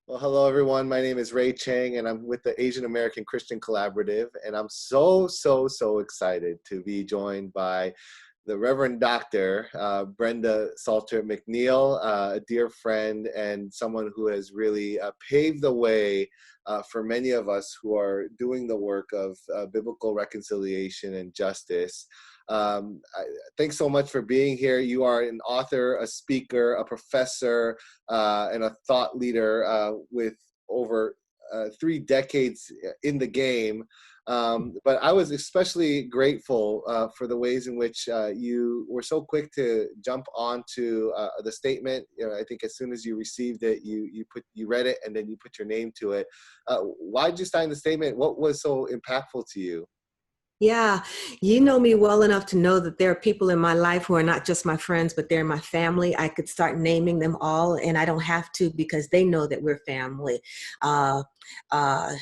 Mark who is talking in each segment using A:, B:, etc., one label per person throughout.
A: Well, hello everyone. My name is Ray Chang and I'm with the Asian American Christian Collaborative. And I'm so excited to be joined by the Reverend Dr. Brenda Salter McNeil, a dear friend and someone who has really paved the way for many of us who are doing the work of biblical reconciliation and justice. Thanks so much for being here. You are an author, a speaker, a professor, and a thought leader with over 3 decades in the game. But I was especially grateful for the ways in which you were so quick to jump onto the statement. You know, I think as soon as you received it, you read it and then you put your name to it. Why did you sign the statement? What was so impactful to you?
B: Yeah, you know me well enough to know that there are people in my life who are not just my friends, but they're my family. I could start naming them all, and I don't have to because they know that we're family. Uh, uh,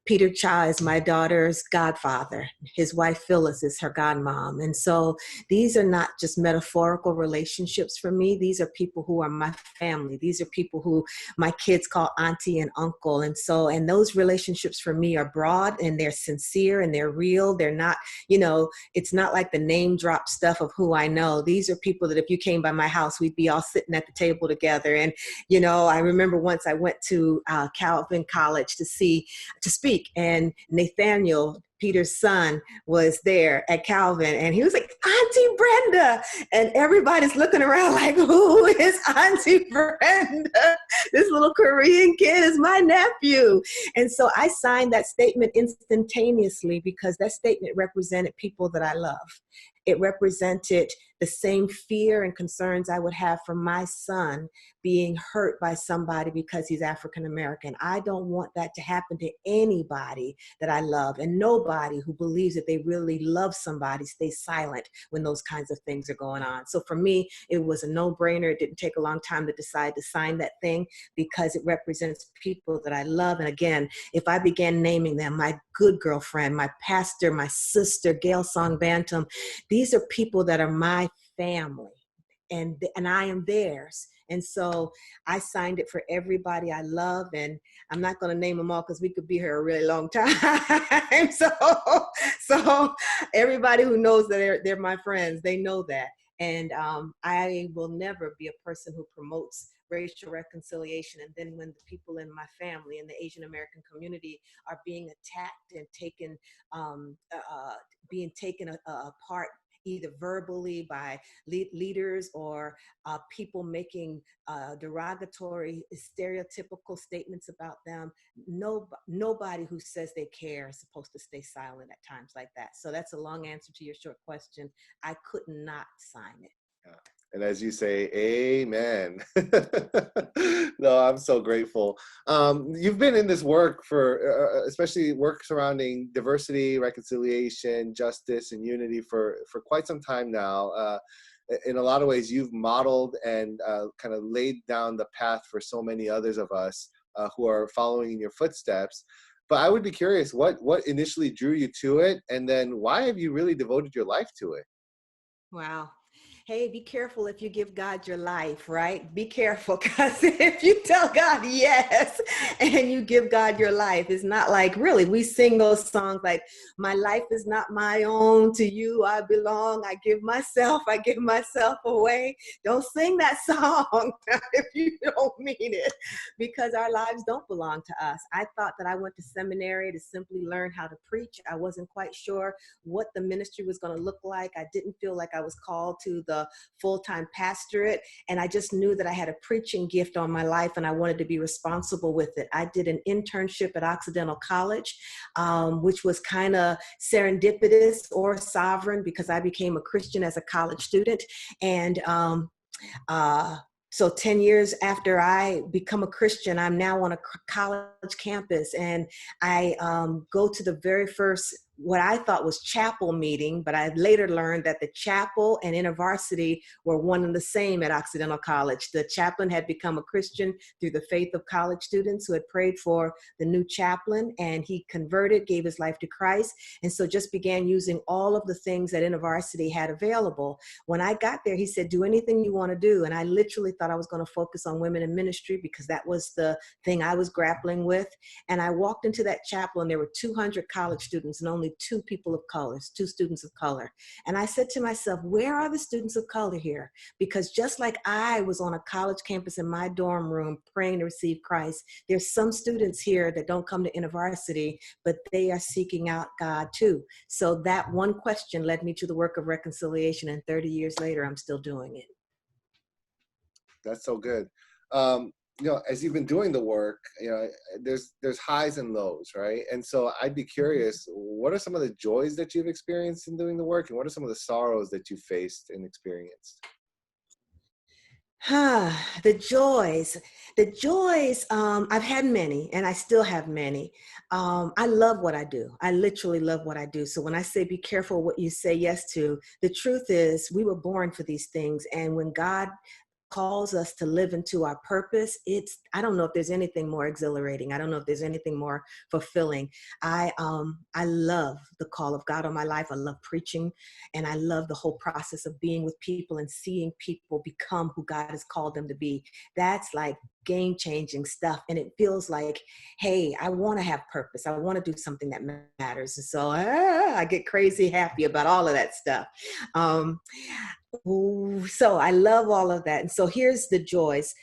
B: Peter Cha is my daughter's godfather. His wife Phyllis is her godmom. And so these are not just metaphorical relationships for me. These are people who are my family. These are people who my kids call auntie and uncle. And those relationships for me are broad and they're sincere and they're real. They're not, it's not like the name drop stuff of who I know. These are people that if you came by my house, we'd be all sitting at the table together. And, I remember once I went to Calvin College to speak, and Nathaniel, Peter's son, was there at Calvin, and he was like, Auntie Brenda, and everybody's looking around like, who is Auntie Brenda? This little Korean kid is my nephew. And so I signed that statement instantaneously because that statement represented people that I love. It represented the same fear and concerns I would have for my son being hurt by somebody because he's African American. I don't want that to happen to anybody that I love, and nobody who believes that they really love somebody stays silent when those kinds of things are going on. So for me, it was a no-brainer. It didn't take a long time to decide to sign that thing because it represents people that I love. And again, if I began naming them, my good girlfriend, my pastor, my sister, Gail Song Bantam, these are people that are my family, and I am theirs. And so I signed it for everybody I love, and I'm not going to name them all because we could be here a really long time. So everybody who knows that they're my friends, they know that. And I will never be a person who promotes racial reconciliation. And then when the people in my family in the Asian American community are being attacked and being taken apart, either verbally by leaders or people making derogatory, stereotypical statements about them. Nobody who says they care is supposed to stay silent at times like that. So that's a long answer to your short question. I could not sign it.
A: Yeah. And as you say, amen. No, I'm so grateful. You've been in this work for, especially work surrounding diversity, reconciliation, justice, and unity for quite some time now. In a lot of ways, you've modeled and kind of laid down the path for so many others of us who are following in your footsteps. But I would be curious, what initially drew you to it? And then why have you really devoted your life to it?
B: Wow. Hey, be careful if you give God your life, right? Be careful, because if you tell God yes and you give God your life, it's not like, really, we sing those songs like, my life is not my own, to you I belong, I give myself away. Don't sing that song if you don't mean it, because our lives don't belong to us. I thought that I went to seminary to simply learn how to preach. I wasn't quite sure what the ministry was going to look like. I didn't feel like I was called to the full-time pastorate, and I just knew that I had a preaching gift on my life and I wanted to be responsible with it. I did an internship at Occidental College, which was kind of serendipitous or sovereign because I became a Christian as a college student. And so 10 years after I become a Christian, I'm now on a college campus, and I go to the very first what I thought was chapel meeting, but I later learned that the chapel and InterVarsity were one and the same at Occidental College. The chaplain had become a Christian through the faith of college students who had prayed for the new chaplain, and he converted, gave his life to Christ, and so just began using all of the things that InterVarsity had available. When I got there, he said, do anything you want to do. And I literally thought I was going to focus on women in ministry because that was the thing I was grappling with. And I walked into that chapel and there were 200 college students and only two people of color, two students of color. And I said to myself, where are the students of color here? Because just like I was on a college campus in my dorm room praying to receive Christ, there's some students here that don't come to InterVarsity, but they are seeking out God too. So that one question led me to the work of reconciliation, and 30 years later, I'm still doing it.
A: That's so good. As you've been doing the work, there's highs and lows, right? And so I'd be curious, what are some of the joys that you've experienced in doing the work, and what are some of the sorrows that you faced and experienced?
B: The joys, I've had many and I still have many. I love what I do. I literally love what I do. So when I say be careful what you say yes to, the truth is we were born for these things. And when God calls us to live into our purpose, I don't know if there's anything more exhilarating. I don't know if there's anything more fulfilling. I love the call of God on my life. I love preaching, and I love the whole process of being with people and seeing people become who God has called them to be. That's like game-changing stuff. And it feels like, hey, I want to have purpose. I want to do something that matters. And so I get crazy happy about all of that stuff. So I love all of that. And so here's the joys.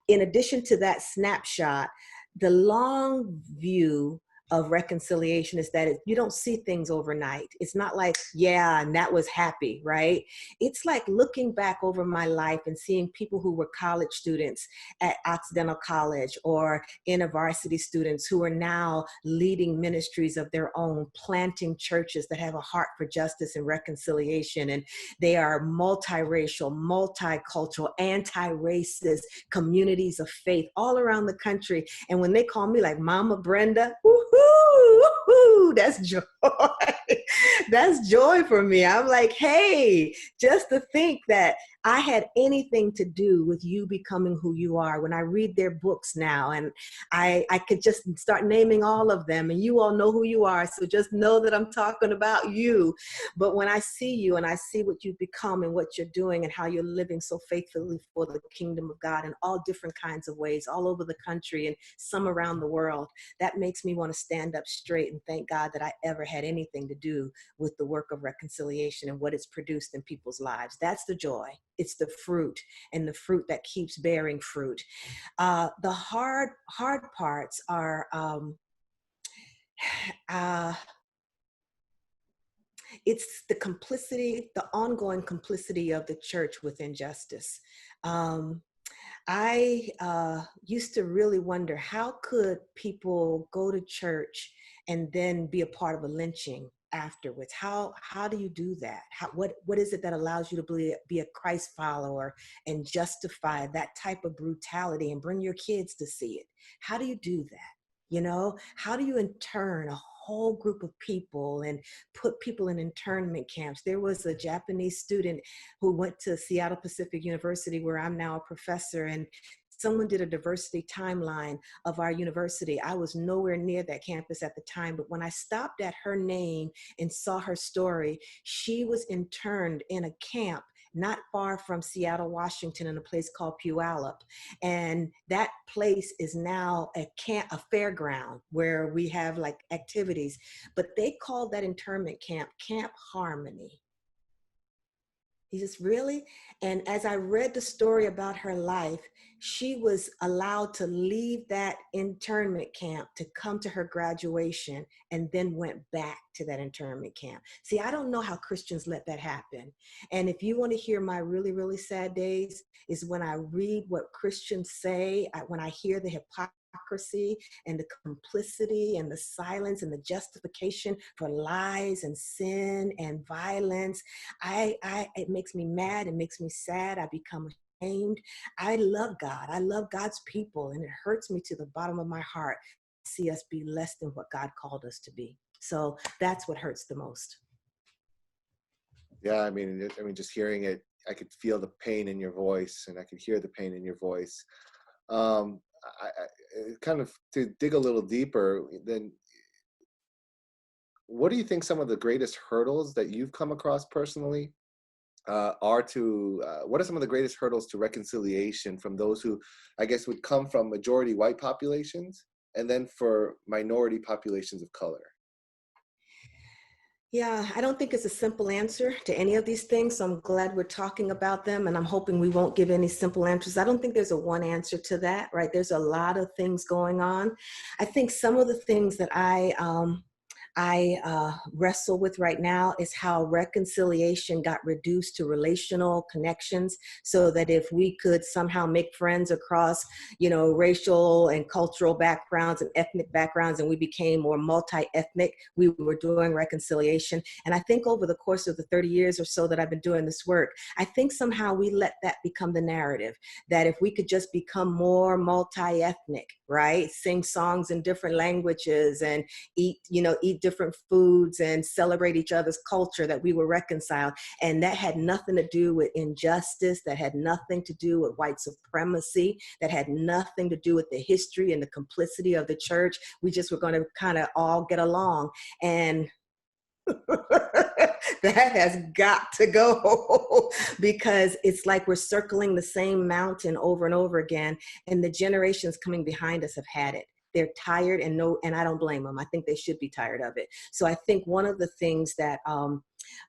B: In addition to that snapshot, the long view of reconciliation is that you don't see things overnight. It's not like, yeah, and that was happy, right? It's like looking back over my life and seeing people who were college students at Occidental College or InterVarsity students who are now leading ministries of their own, planting churches that have a heart for justice and reconciliation. And they are multiracial, multicultural, anti-racist communities of faith all around the country. And when they call me like Mama Brenda, woohoo, that's joy. That's joy for me. I'm like, hey, just to think that I had anything to do with you becoming who you are. When I read their books now, and I could just start naming all of them, and you all know who you are, so just know that I'm talking about you. But when I see you and I see what you've become and what you're doing and how you're living so faithfully for the kingdom of God in all different kinds of ways, all over the country and some around the world, that makes me want to stand up straight and thank God that I ever had anything to do with the work of reconciliation and what it's produced in people's lives. That's the joy. It's the fruit, and the fruit that keeps bearing fruit. The hard parts are it's the complicity, the ongoing complicity of the church with injustice. I used to really wonder, how could people go to church and then be a part of a lynching afterwards? How do you do that? What is it that allows you to be a Christ follower and justify that type of brutality and bring your kids to see it? How do you do that? How do you intern a whole group of people and put people in internment camps? There was a Japanese student who went to Seattle Pacific University, where I'm now a professor, and someone did a diversity timeline of our university. I was nowhere near that campus at the time, but when I stopped at her name and saw her story, she was interned in a camp not far from Seattle, Washington, in a place called Puyallup. And that place is now a fairground where we have like activities, but they called that internment camp Camp Harmony. He just really, and as I read the story about her life, she was allowed to leave that internment camp to come to her graduation and then went back to that internment camp. See, I don't know how Christians let that happen. And if you want to hear my really, really sad days, is when I read what Christians say, when I hear the hypocrisy and the complicity and the silence and the justification for lies and sin and violence. It makes me mad. It makes me sad. I become ashamed. I love God. I love God's people, and it hurts me to the bottom of my heart to see us be less than what God called us to be. So that's what hurts the most.
A: Yeah, just hearing it, I could feel the pain in your voice, and I could hear the pain in your voice. Kind of to dig a little deeper, then what do you think some of the greatest hurdles that you've come across personally what are some of the greatest hurdles to reconciliation from those who, I guess, would come from majority white populations, and then for minority populations of color?
B: Yeah, I don't think it's a simple answer to any of these things. So I'm glad we're talking about them, and I'm hoping we won't give any simple answers. I don't think there's a one answer to that, right? There's a lot of things going on. I think some of the things that I wrestle with right now is how reconciliation got reduced to relational connections, so that if we could somehow make friends across, racial and cultural backgrounds and ethnic backgrounds, and we became more multi-ethnic, we were doing reconciliation. And I think over the course of the 30 years or so that I've been doing this work, I think somehow we let that become the narrative, that if we could just become more multi-ethnic, right? Sing songs in different languages and eat different foods and celebrate each other's culture, that we were reconciled. And that had nothing to do with injustice, that had nothing to do with white supremacy, that had nothing to do with the history and the complicity of the church. We just were going to kind of all get along. And that has got to go because it's like we're circling the same mountain over and over again, and the generations coming behind us have had it. They're tired, and I don't blame them. I think they should be tired of it. So I think one of the things that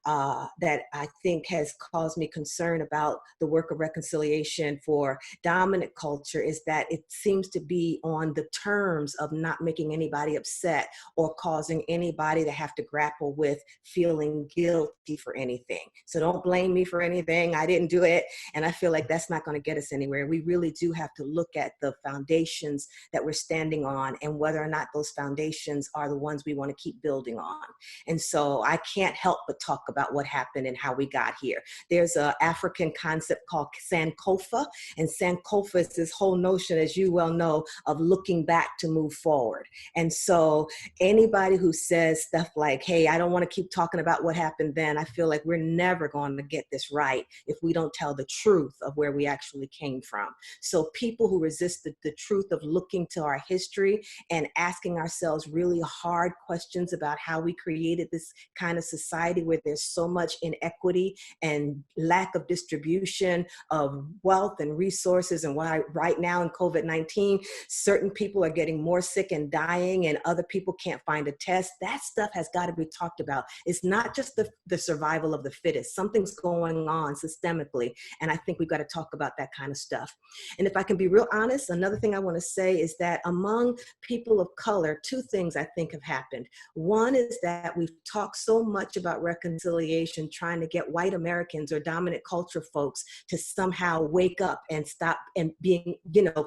B: that I think has caused me concern about the work of reconciliation for dominant culture is that it seems to be on the terms of not making anybody upset or causing anybody to have to grapple with feeling guilty for anything. So don't blame me for anything. I didn't do it. And I feel like that's not going to get us anywhere. We really do have to look at the foundations that we're standing on and whether or not those foundations are the ones we want to keep building on. And so I can't help but talk about what happened and how we got here. There's an African concept called Sankofa, and Sankofa is this whole notion, as you well know, of looking back to move forward. And so anybody who says stuff like, hey, I don't want to keep talking about what happened then, I feel like we're never going to get this right if we don't tell the truth of where we actually came from. So people who resist the truth of looking to our history and asking ourselves really hard questions about how we created this kind of society where there's so much inequity and lack of distribution of wealth and resources, and why right now in COVID-19, certain people are getting more sick and dying and other people can't find a test. That stuff has got to be talked about. It's not just the survival of the fittest. Something's going on systemically, and I think we've got to talk about that kind of stuff. And if I can be real honest, another thing I want to say is that among people of color, two things I think have happened. One is that we've talked so much about reconciliation, trying to get white Americans or dominant culture folks to somehow wake up and stop and being,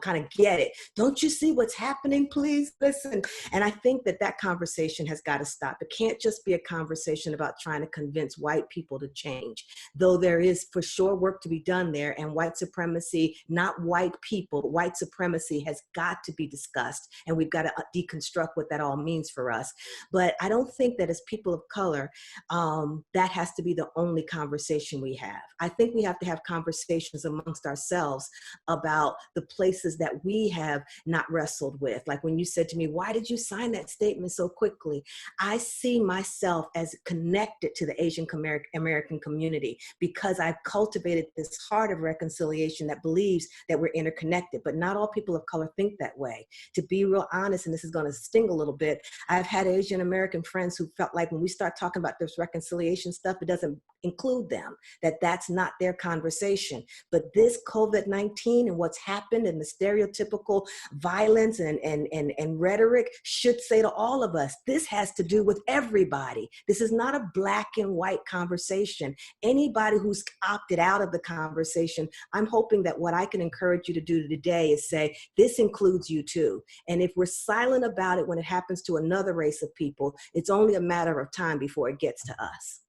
B: kind of get it. Don't you see what's happening? Please listen. And I think that conversation has got to stop. It can't just be a conversation about trying to convince white people to change, though there is for sure work to be done there. And white supremacy, not white people, but white supremacy has got to be discussed. And we've got to deconstruct what that all means for us. But I don't think that as people of color, that has to be the only conversation we have. I think we have to have conversations amongst ourselves about the places that we have not wrestled with. Like when you said to me, why did you sign that statement so quickly? I see myself as connected to the Asian American community because I've cultivated this heart of reconciliation that believes that we're interconnected, but not all people of color think that way. To be real honest, and this is going to sting a little bit, I've had Asian American friends who felt like when we start talking about this reconciliation stuff, it doesn't include them, that's not their conversation. But this COVID-19 and what's happened and the stereotypical violence and rhetoric should say to all of us, this has to do with everybody. This is not a black and white conversation. Anybody who's opted out of the conversation, I'm hoping that what I can encourage you to do today is say, this includes you too. And if we're silent about it when it happens to another race of people, it's only a matter of time before it gets to us.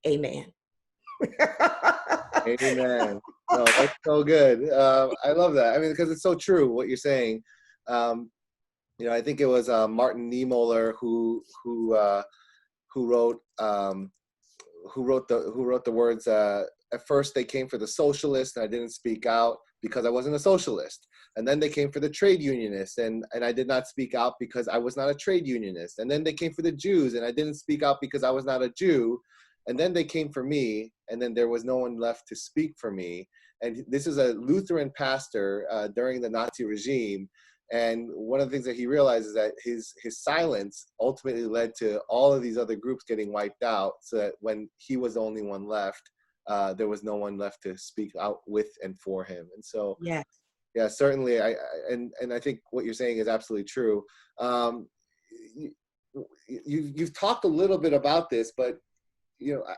B: Amen.
A: Amen. No, that's so good. I love that. Because it's so true what you're saying. I think it was Martin Niemöller who wrote the words. At first, they came for the socialists, and I didn't speak out because I wasn't a socialist. And then they came for the trade unionists, and I did not speak out because I was not a trade unionist. And then they came for the Jews, and I didn't speak out because I was not a Jew. And then they came for me, and then there was no one left to speak for me. And this is a Lutheran pastor during the Nazi regime. And one of the things that he realized is that his silence ultimately led to all of these other groups getting wiped out, so that when he was the only one left, there was no one left to speak out with and for him. And so,
B: Yeah.
A: yeah, certainly, and I think what you're saying is absolutely true. You've talked a little bit about this, but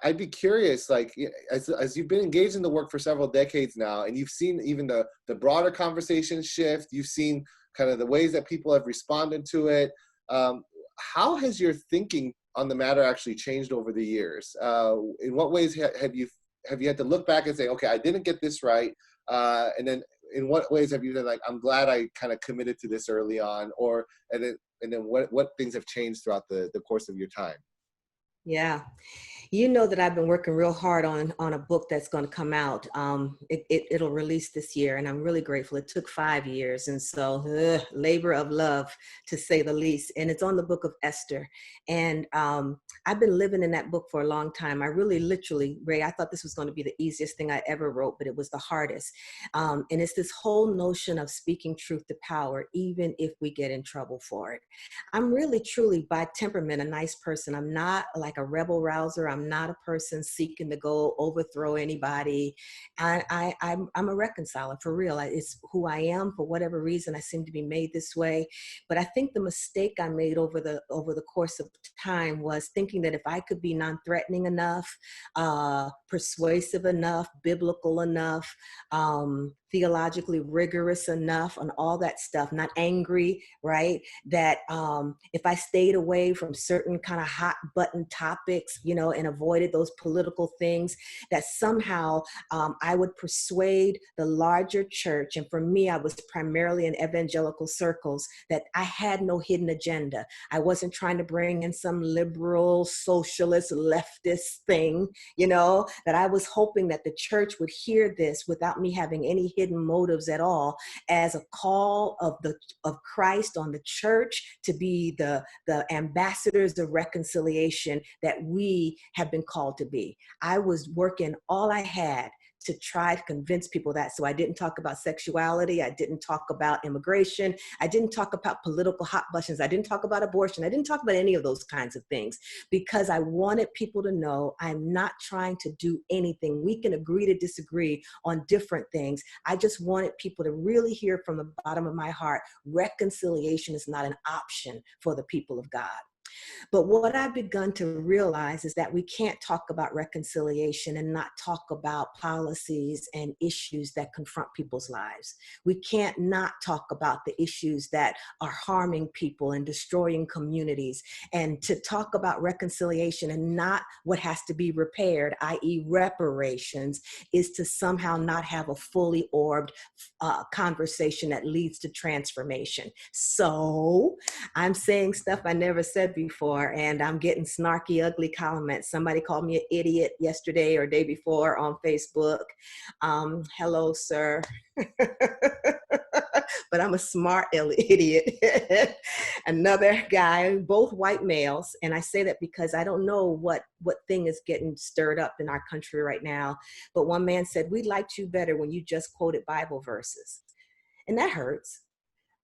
A: I'd be curious, like, as you've been engaged in the work for several decades now, and you've seen even the broader conversation shift, you've seen kind of the ways that people have responded to it. How has your thinking on the matter actually changed over the years? In what ways have you had to look back and say, okay, I didn't get this right, and then in what ways have you been like, I'm glad I kind of committed to this early on, and then what things have changed throughout the course of your time?
B: Yeah. You know that I've been working real hard on a book that's going to come out. It'll release this year, and I'm really grateful. It took 5 years, and so labor of love, to say the least. And it's on the book of Esther. And I've been living in that book for a long time. I really, literally, Ray, I thought this was going to be the easiest thing I ever wrote, but it was the hardest. And it's this whole notion of speaking truth to power, even if we get in trouble for it. I'm really, truly, by temperament, a nice person. I'm not like a rebel rouser. I'm not a person seeking to go overthrow anybody. I'm a reconciler, for real. It's who I am. For whatever reason, I seem to be made this way. But I think the mistake I made over the course of time was thinking that if I could be non-threatening enough, persuasive enough, biblical enough, theologically rigorous enough, and all that stuff, not angry, right? That if I stayed away from certain kind of hot button topics, and avoided those political things, that somehow I would persuade the larger church. And for me, I was primarily in evangelical circles, that I had no hidden agenda. I wasn't trying to bring in some liberal, socialist, leftist thing, that I was hoping that the church would hear this without me having any hidden motives at all, as a call of Christ on the church to be the ambassadors of reconciliation that we have been called to be. I was working all I had to try to convince people that. So I didn't talk about sexuality. I didn't talk about immigration. I didn't talk about political hot buttons. I didn't talk about abortion. I didn't talk about any of those kinds of things, because I wanted people to know I'm not trying to do anything. We can agree to disagree on different things. I just wanted people to really hear from the bottom of my heart, reconciliation is not an option for the people of God. But what I've begun to realize is that we can't talk about reconciliation and not talk about policies and issues that confront people's lives. We can't not talk about the issues that are harming people and destroying communities. And to talk about reconciliation and not what has to be repaired, i.e. reparations, is to somehow not have a fully orbed conversation that leads to transformation. So I'm saying stuff I never said before, and I'm getting snarky, ugly comments. Somebody called me an idiot yesterday or day before on Facebook. Hello, sir. But I'm a smart idiot. Another guy, both white males. And I say that because I don't know what thing is getting stirred up in our country right now. But one man said, we liked you better when you just quoted Bible verses. And that hurts.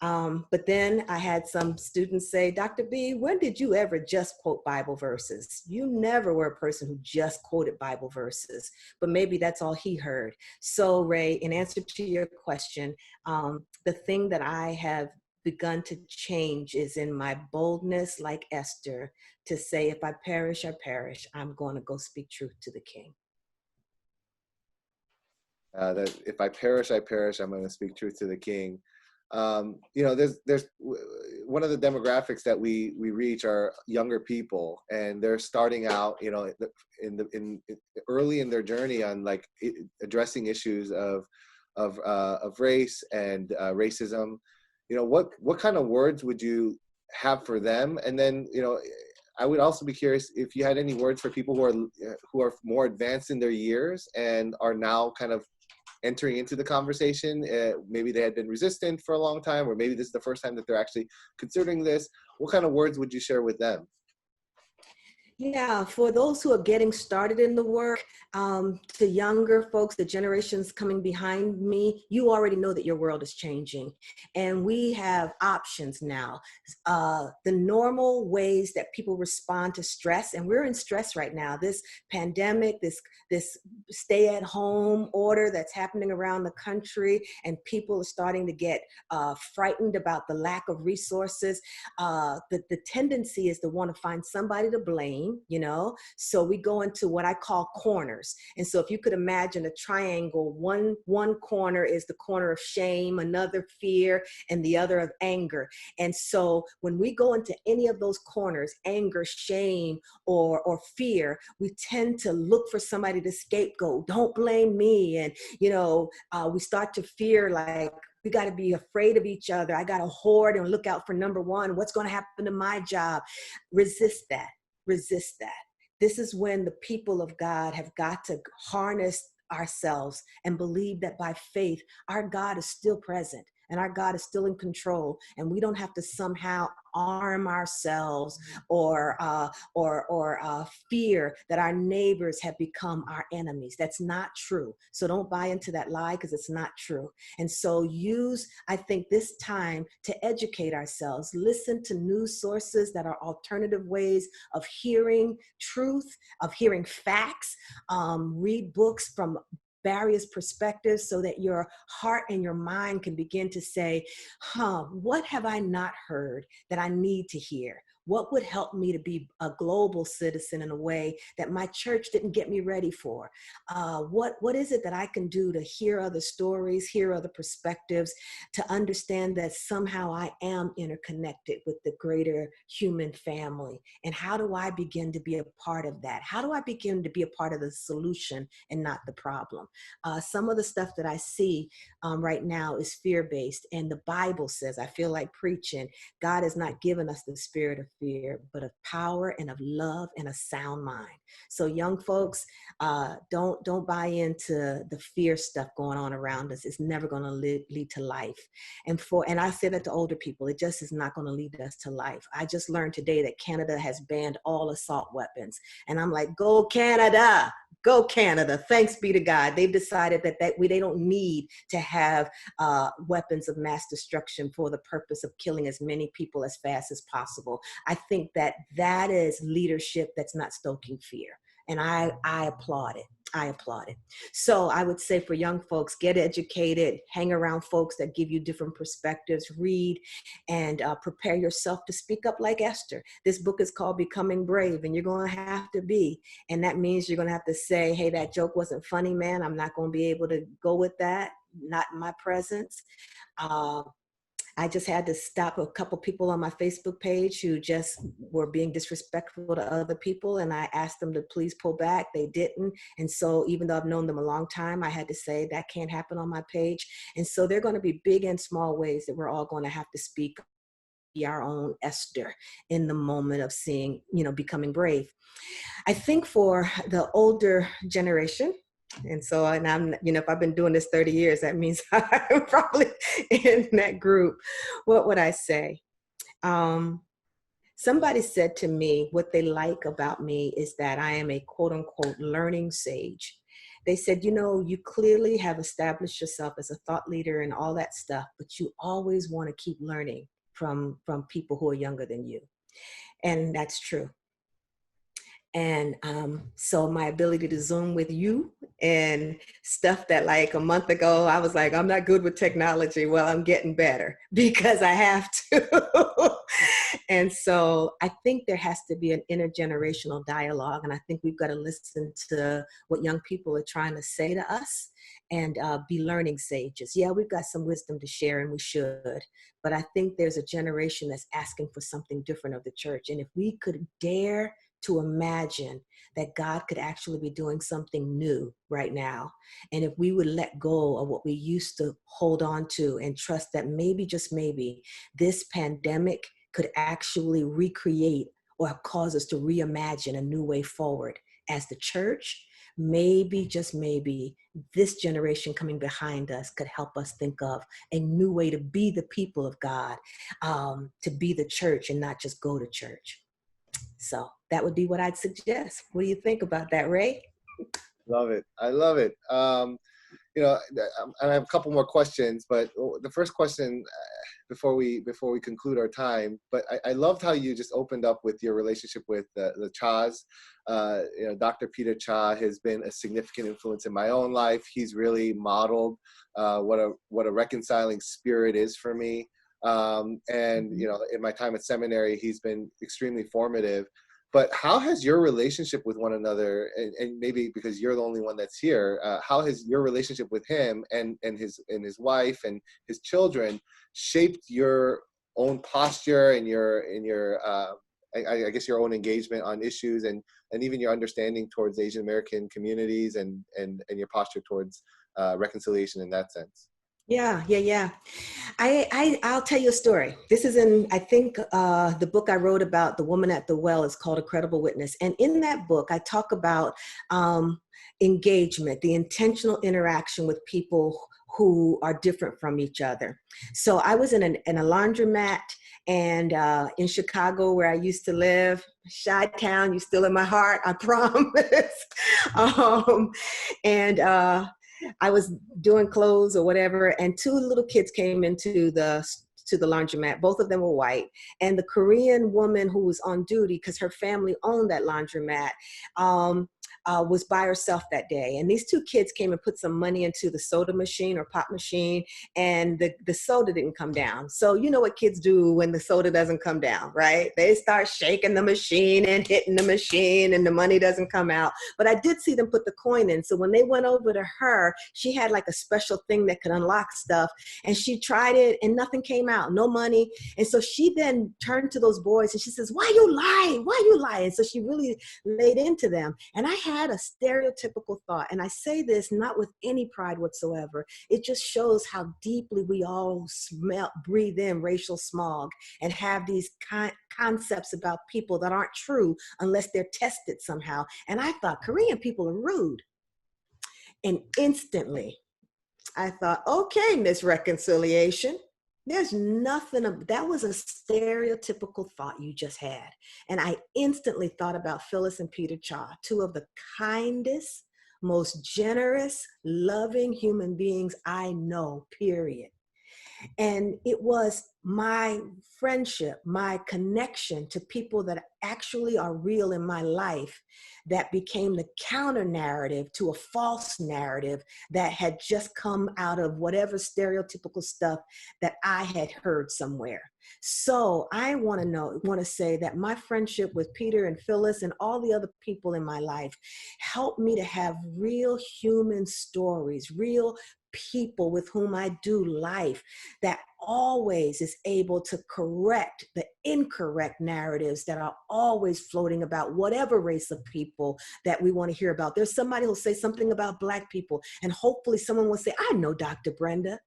B: But then I had some students say, Dr. B, when did you ever just quote Bible verses? You never were a person who just quoted Bible verses, but maybe that's all he heard. So Ray, in answer to your question, the thing that I have begun to change is in my boldness, like Esther, to say, if I perish, I perish. I'm going to go speak truth to the King.
A: That if I perish, I perish. I'm going to speak truth to the King. There's one of the demographics that we reach are younger people, and they're starting out, in early in their journey on like addressing issues of race and racism. what kind of words would you have for them? And then, I would also be curious if you had any words for people who are more advanced in their years and are now kind of entering into the conversation. Maybe they had been resistant for a long time, or maybe this is the first time that they're actually considering this. What kind of words would you share with them?
B: Yeah, for those who are getting started in the work, to younger folks, the generations coming behind me, you already know that your world is changing. And we have options now. The normal ways that people respond to stress, and we're in stress right now. This pandemic, this stay-at-home order that's happening around the country, and people are starting to get frightened about the lack of resources. The tendency is to want to find somebody to blame, so we go into what I call corners. And so if you could imagine a triangle, one corner is the corner of shame, another fear, and the other of anger. And so when we go into any of those corners, anger, shame, or fear, we tend to look for somebody to scapegoat. Don't blame me. And we start to fear, like, we got to be afraid of each other. I got to hoard and look out for number one. What's going to happen to my job? Resist that. Resist that. This is when the people of God have got to harness ourselves and believe that by faith, our God is still present and our God is still in control. And we don't have to somehow arm ourselves or fear that our neighbors have become our enemies. That's not true. So don't buy into that lie, because it's not true. And so use, I think, this time to educate ourselves. Listen to news sources that are alternative ways of hearing truth, of hearing facts. Read books from various perspectives so that your heart and your mind can begin to say, what have I not heard that I need to hear? What would help me to be a global citizen in a way that my church didn't get me ready for? What is it that I can do to hear other stories, hear other perspectives, to understand that somehow I am interconnected with the greater human family? And how do I begin to be a part of that? How do I begin to be a part of the solution and not the problem? Some of the stuff that I see right now is fear-based. And the Bible says, I feel like preaching, God has not given us the spirit of fear, but of power and of love and a sound mind. So young folks, don't buy into the fear stuff going on around us. It's never going to lead to life. And I say that to older people, it just is not going to lead us to life. I just learned today that Canada has banned all assault weapons. And I'm like, go Canada. Go Canada. Thanks be to God. They've decided that they don't need to have weapons of mass destruction for the purpose of killing as many people as fast as possible. I think that is leadership that's not stoking fear. And I applaud it. I applaud it. So I would say for young folks, get educated, hang around folks that give you different perspectives, read, and prepare yourself to speak up like Esther. This book is called Becoming Brave, and you're going to have to be. And that means you're going to have to say, hey, that joke wasn't funny, man. I'm not going to be able to go with that. Not in my presence. I just had to stop a couple people on my Facebook page who just were being disrespectful to other people. And I asked them to please pull back. They didn't. And so even though I've known them a long time, I had to say that can't happen on my page. And so there are going to be big and small ways that we're all going to have to speak, be our own Esther in the moment of seeing, becoming brave. I think for the older generation, and I'm, if I've been doing this 30 years, that means I'm probably in that group. What would I say? Somebody said to me, what they like about me is that I am a quote unquote learning sage. They said, you clearly have established yourself as a thought leader and all that stuff, but you always want to keep learning from people who are younger than you. And that's true. And so my ability to Zoom with you and stuff that like a month ago, I was like, I'm not good with technology. Well, I'm getting better because I have to. And so I think there has to be an intergenerational dialogue. And I think we've got to listen to what young people are trying to say to us and be learning sages. Yeah, we've got some wisdom to share and we should. But I think there's a generation that's asking for something different of the church. And if we could dare to imagine that God could actually be doing something new right now. And if we would let go of what we used to hold on to and trust that maybe, just maybe, this pandemic could actually recreate or cause us to reimagine a new way forward as the church, maybe, just maybe, this generation coming behind us could help us think of a new way to be the people of God, to be the church and not just go to church. So that would be what I'd suggest. What do you think about that, Ray?
A: Love it. I love it. I have a couple more questions, but the first question, before we conclude our time, but I loved how you just opened up with your relationship with the Chas. Dr. Peter Cha has been a significant influence in my own life. He's really modeled what a reconciling spirit is for me. In my time at seminary, he's been extremely formative. But how has your relationship with one another, and maybe because you're the only one that's here, how has your relationship with him and his wife and his children shaped your own posture and I guess your own engagement on issues and even your understanding towards Asian American communities and your posture towards reconciliation in that sense?
B: Yeah. I'll tell you a story. This is in, I think, the book I wrote about the woman at the well is called A Credible Witness. And in that book, I talk about engagement, the intentional interaction with people who are different from each other. So I was in a laundromat, and in Chicago, where I used to live, Chi-Town, you're still in my heart, I promise. And I was doing clothes or whatever, and two little kids came into the laundromat. Both of them were white, and the Korean woman who was on duty, because her family owned that laundromat, was by herself that day. And these two kids came and put some money into the soda machine or pop machine, and the soda didn't come down. So you know what kids do when the soda doesn't come down, right? They start shaking the machine and hitting the machine, and the money doesn't come out. But I did see them put the coin in. So when they went over to her, she had like a special thing that could unlock stuff, and she tried it and nothing came out, no money. And so she then turned to those boys and she says, "Why you lying? Why you lying?" So she really laid into them. And I had a stereotypical thought, and I say this not with any pride whatsoever. It just shows how deeply we all breathe in racial smog and have these concepts about people that aren't true unless they're tested somehow. And I thought Korean people are rude. And instantly I thought, okay, Miss Reconciliation, there's nothing, that was a stereotypical thought you just had. And I instantly thought about Phyllis and Peter Cha, two of the kindest, most generous, loving human beings I know, period. And it was my friendship, my connection to people that actually are real in my life that became the counter narrative to a false narrative that had just come out of whatever stereotypical stuff that I had heard somewhere. So I want to say that my friendship with Peter and Phyllis and all the other people in my life helped me to have real human stories, real people with whom I do life that always is able to correct the incorrect narratives that are always floating about whatever race of people that we want to hear about. There's somebody who'll say something about Black people, and hopefully someone will say, "I know Dr. Brenda.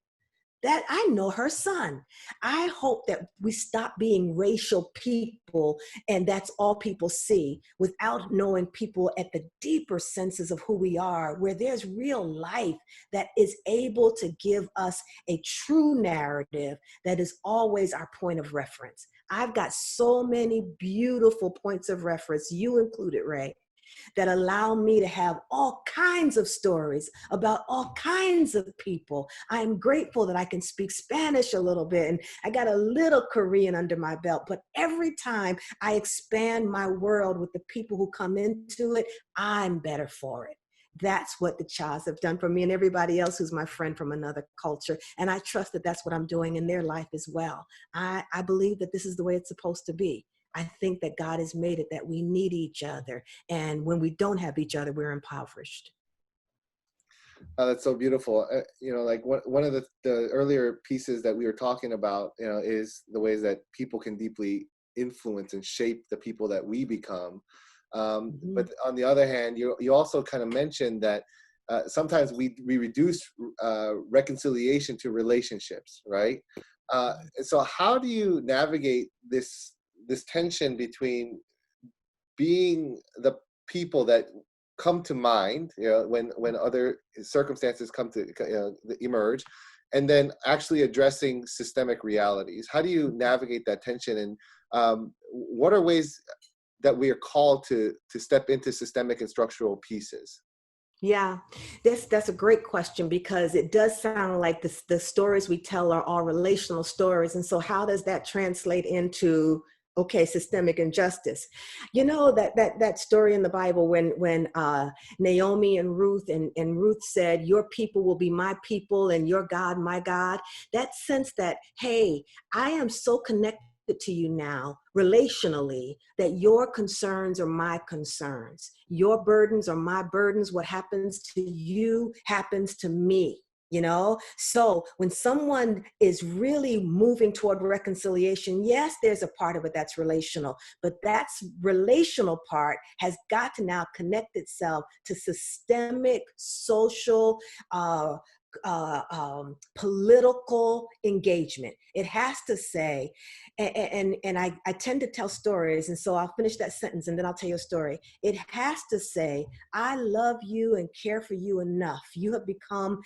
B: That I know her son." I hope that we stop being racial people and that's all people see, without knowing people at the deeper senses of who we are, where there's real life that is able to give us a true narrative that is always our point of reference. I've got so many beautiful points of reference, you included, Ray, that allow me to have all kinds of stories about all kinds of people. I am grateful that I can speak Spanish a little bit, and I got a little Korean under my belt, but every time I expand my world with the people who come into it, I'm better for it. That's what the Chas have done for me and everybody else who's my friend from another culture. And I trust that that's what I'm doing in their life as well. I believe that this is the way it's supposed to be. I think that God has made it that we need each other. And when we don't have each other, we're impoverished.
A: Oh, that's so beautiful. Like one of the earlier pieces that we were talking about, is the ways that people can deeply influence and shape the people that we become.
B: Mhm.
A: But on the other hand, you also kind of mentioned that sometimes we reduce reconciliation to relationships, right? And so how do you navigate this tension between being the people that come to mind, when other circumstances come to emerge, and then actually addressing systemic realities? How do you navigate that tension, and what are ways that we are called to step into systemic and structural pieces?
B: Yeah, that's a great question because it does sound like the stories we tell are all relational stories. And so how does that translate into, okay, systemic injustice? You know, that story in the Bible when Naomi and Ruth said, your people will be my people and your God my God. That sense that, hey, I am so connected to you now relationally that your concerns are my concerns, your burdens are my burdens, what happens to you happens to me. So when someone is really moving toward reconciliation, yes, there's a part of it that's relational, but that's relational part has got to now connect itself to systemic social political engagement. It has to say, and I tend to tell stories, and so I'll finish that sentence and then I'll tell you a story. It has to say, I love you and care for you enough. You have become,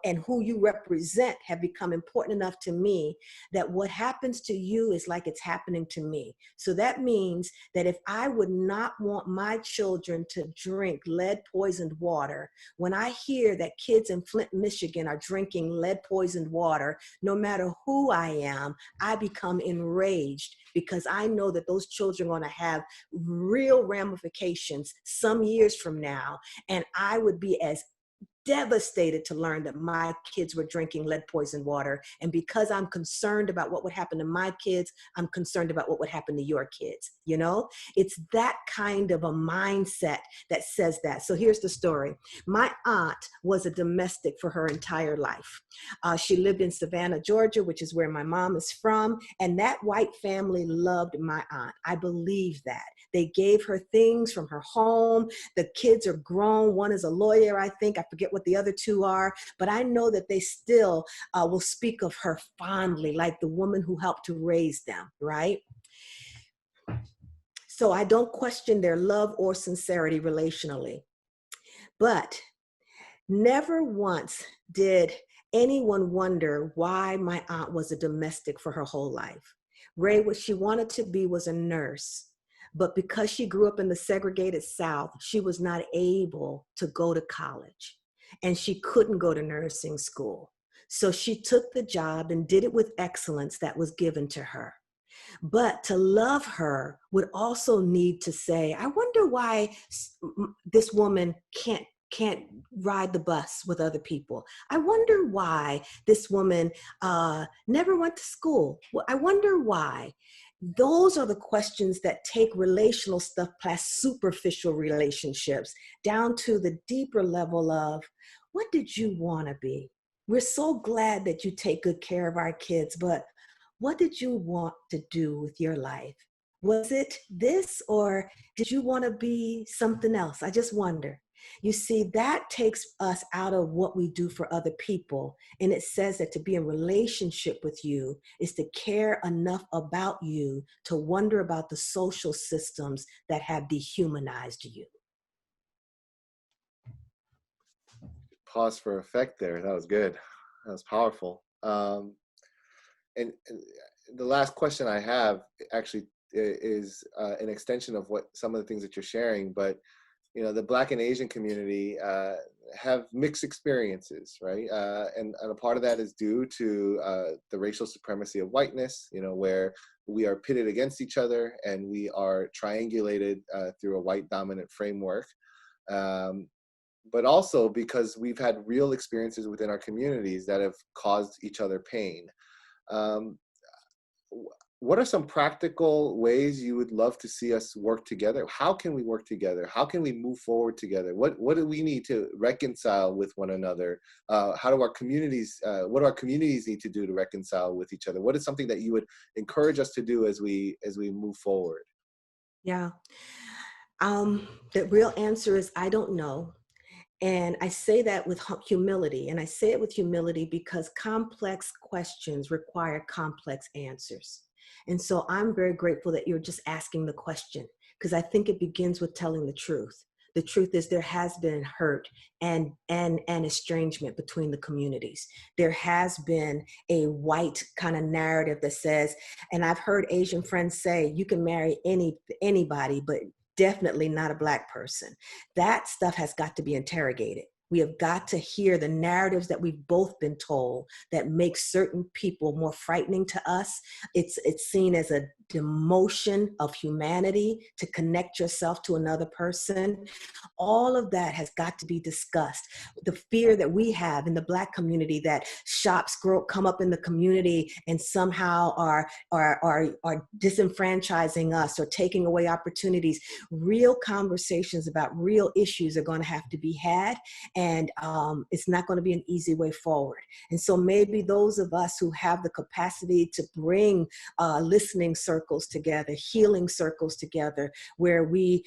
B: and who you represent have become important enough to me that what happens to you is like it's happening to me. So that means that if I would not want my children to drink lead poisoned water, when I hear that kids in Flint, Michigan are drinking lead poisoned water, no matter who I am, I become enraged because I know that those children are going to have real ramifications some years from now. And I would be as devastated to learn that my kids were drinking lead poisoned water. And because I'm concerned about what would happen to my kids, I'm concerned about what would happen to your kids. It's that kind of a mindset that says that. So here's the story. My aunt was a domestic for her entire life. She lived in Savannah, Georgia, which is where my mom is from. And that white family loved my aunt. I believe that. They gave her things from her home. The kids are grown. One is a lawyer, I think. I forget what the other two are, but I know that they still will speak of her fondly, like the woman who helped to raise them, right? So I don't question their love or sincerity relationally, but never once did anyone wonder why my aunt was a domestic for her whole life. Ray, what she wanted to be was a nurse. But because she grew up in the segregated South, she was not able to go to college and she couldn't go to nursing school. So she took the job and did it with excellence that was given to her. But to love her would also need to say, I wonder why this woman can't ride the bus with other people. I wonder why this woman never went to school. I wonder why. Those are the questions that take relational stuff past superficial relationships down to the deeper level of, what did you want to be? We're so glad that you take good care of our kids, but what did you want to do with your life? Was it this, or did you want to be something else? I just wonder. You see, that takes us out of what we do for other people. And it says that to be in relationship with you is to care enough about you to wonder about the social systems that have dehumanized you.
A: Pause for effect there. That was good. That was powerful. And the last question I have actually is an extension of what some of the things that you're sharing, but the Black and Asian community have mixed experiences, right? And a part of that is due to the racial supremacy of whiteness, where we are pitted against each other and we are triangulated through a white dominant framework. But also because we've had real experiences within our communities that have caused each other pain. Um, what are some practical ways you would love to see us work together? How can we work together? How can we move forward together? What do we need to reconcile with one another? How do our communities, what do our communities need to do to reconcile with each other? What is something that you would encourage us to do as we move forward?
B: Yeah. The real answer is I don't know. And I say that with humility. And I say it with humility because complex questions require complex answers. And so I'm very grateful that you're just asking the question, because I think it begins with telling the truth. The truth is there has been hurt and estrangement between the communities. There has been a white kind of narrative that says, and I've heard Asian friends say, you can marry anybody, but definitely not a Black person. That stuff has got to be interrogated. We have got to hear the narratives that we've both been told that make certain people more frightening to us. It's seen as a demotion of humanity to connect yourself to another person. All of that has got to be discussed. The fear that we have in the Black community that shops come up in the community and somehow are disenfranchising us or taking away opportunities. Real conversations about real issues are going to have to be had, and it's not going to be an easy way forward. And so maybe those of us who have the capacity to bring listening circles together, healing circles together, where we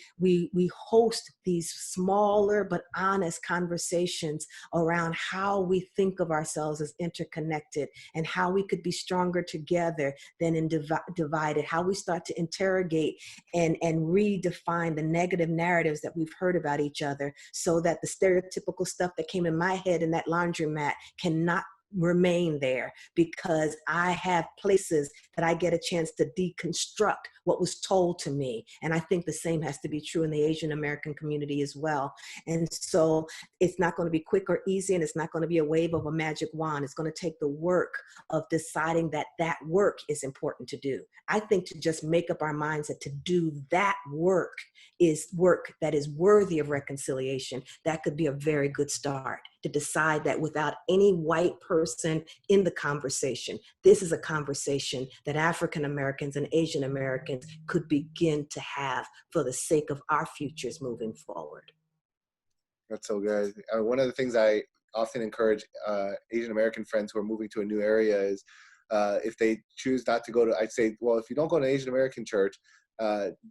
B: host these smaller but honest conversations around how we think of ourselves as interconnected and how we could be stronger together than divided, how we start to interrogate and redefine the negative narratives that we've heard about each other, so that the stereotypical stuff that came in my head in that laundromat cannot remain there, because I have places that I get a chance to deconstruct what was told to me. And I think the same has to be true in the Asian American community as well. And so it's not going to be quick or easy, and it's not going to be a wave of a magic wand. It's going to take the work of deciding that that work is important to do. I think to just make up our minds that to do that work is work that is worthy of reconciliation, that could be a very good start. To decide that without any white person in the conversation, this is a conversation that African Americans and Asian Americans could begin to have for the sake of our futures moving forward.
A: That's so good. One of the things I often encourage Asian American friends who are moving to a new area is if they choose not to go to, I'd say, well, if you don't go to an Asian American church,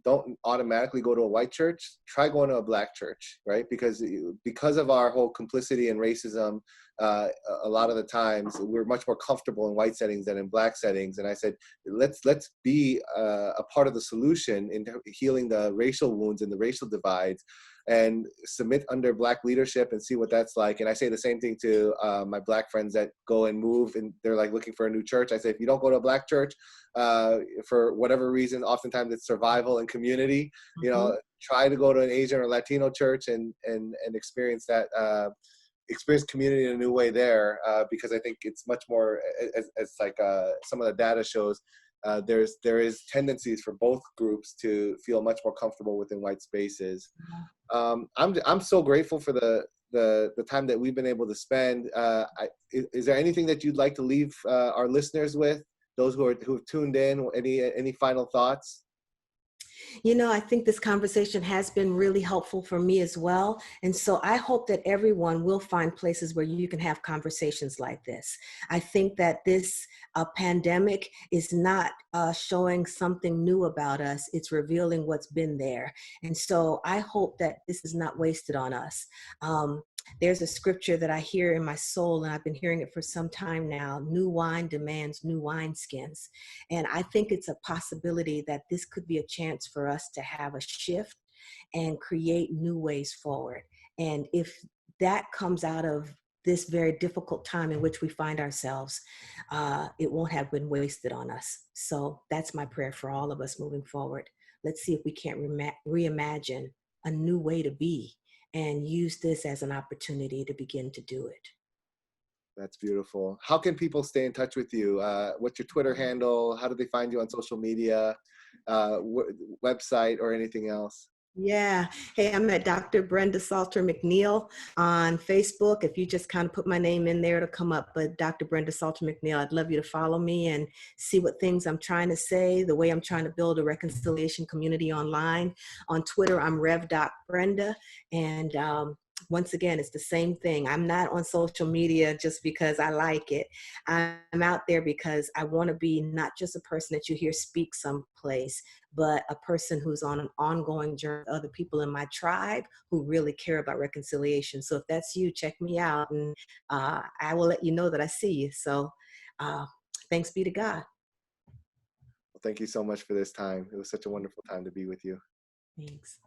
A: don't automatically go to a white church. Try going to a Black church, right? Because of our whole complicity and racism, a lot of the times we're much more comfortable in white settings than in Black settings. And I said, let's be a part of the solution in healing the racial wounds and the racial divides, and submit under Black leadership and see what that's like. And I say the same thing to my Black friends that go and move and they're like looking for a new church. I say, if you don't go to a Black church, for whatever reason, oftentimes it's survival and community, you know, try to go to an Asian or Latino church and experience that, experience community in a new way there, because I think it's much more, as like some of the data shows, there is tendencies for both groups to feel much more comfortable within white spaces. I'm so grateful for the time that we've been able to spend. Is there anything that you'd like to leave our listeners with, those who have tuned in? Any final thoughts?
B: You know, I think this conversation has been really helpful for me as well. And so I hope that everyone will find places where you can have conversations like this. I think that this pandemic is not showing something new about us. It's revealing what's been there. And so I hope that this is not wasted on us. There's a scripture that I hear in my soul, and I've been hearing it for some time now. New wine demands new wineskins. And I think it's a possibility that this could be a chance for us to have a shift and create new ways forward. And if that comes out of this very difficult time in which we find ourselves, it won't have been wasted on us. So that's my prayer for all of us moving forward. Let's see if we can't reimagine a new way to be and use this as an opportunity to begin to do it.
A: That's beautiful. How can people stay in touch with you? What's your Twitter handle? How do they find you on social media, website, or anything else?
B: Yeah. Hey, I'm at Dr. Brenda Salter McNeil on Facebook. If you just kind of put my name in there, it'll come up. But Dr. Brenda Salter McNeil, I'd love you to follow me and see what things I'm trying to say, the way I'm trying to build a reconciliation community online. On Twitter, I'm Rev. Brenda. And once again, it's the same thing. I'm not on social media just because I like it. I'm out there because I want to be not just a person that you hear speak someplace, but a person who's on an ongoing journey with other people in my tribe who really care about reconciliation. So if that's you, check me out, and I will let you know that I see you. So uh, thanks be to God.
A: Well, thank you so much for this time. It was such a wonderful time to be with you.
B: Thanks.